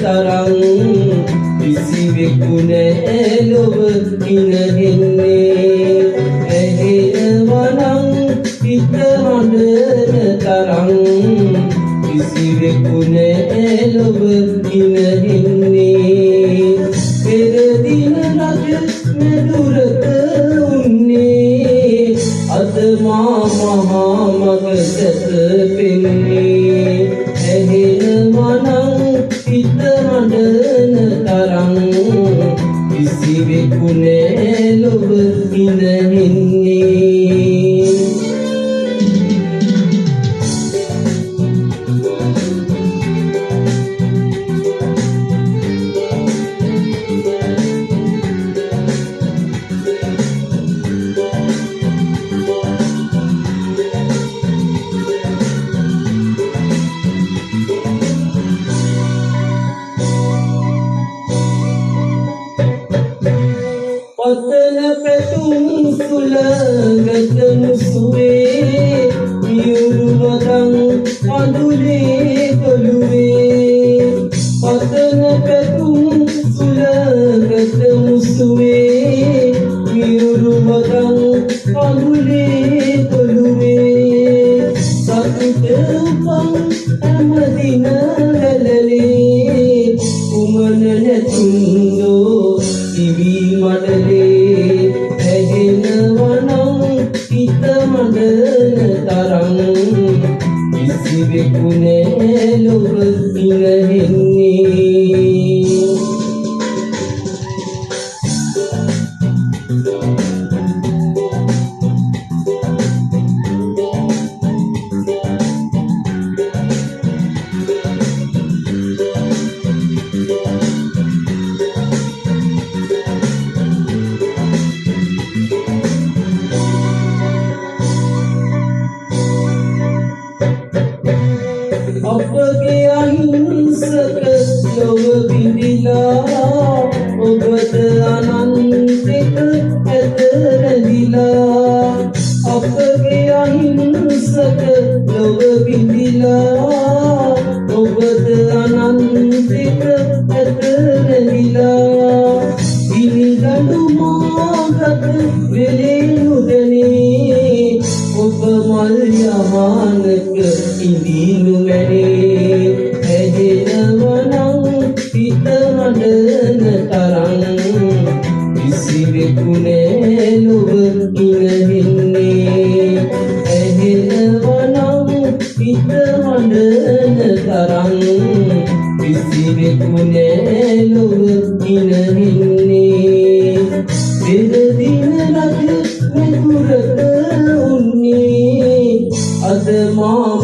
තරම් කිසිවෙකු නෑ ලොව ඉනෙන්නේ ඇහෙනවනම් හිත හඬන තරම් කිසිවෙකු නෑ ලොව ඉනෙන්නේ පෙර දින රජ මෙදුරක උන්නේ අද මා මහා මගට පෙන්නේ ඇහෙනවනම් හිත හඬන තරම් කිසිවෙකු නෑ ලොව ඉනෙන්නේ පතන පැතුම් සුළඟට මුසුවේ මියුරු වදන් අඳුලේ කොළුවේ පතන පැතුම් සුළඟට මුසුවේ මියුරු වදන් අඳුලේ කොළුවේ සතුට උපන් හැම දින වැළලේ කුමන නැතුන්දෝ දිවි මඩලේ ඇහෙනවනම් හිත හඬන තරම් කිසිවෙකු නෑ ලොව ඉනෙන්නේ අපගේ අහිංසක ලොව විඳිලා ඔබද අනන්තෙක ඇත රැඳිලා අපගේ අහිංසක ලොව විඳිලා ඔබද අනන්තෙක ඇත රැඳිලා ඉනිදඬු මාගත වෙලේ නුදනේ ඔබ මල් යමානක ඉඳිනු මැනේ ඇහෙනවනම් හිත හඬන තරම් කිසිවෙකු නෑ ලොව ඉනෙන්නේ ඇහෙනවනම් හිත හඬන තරම් කිසිවෙකු නෑ ලොව ඉනෙන්නේ පෙර දින රජ මෙදුරක උන්නේ අද මා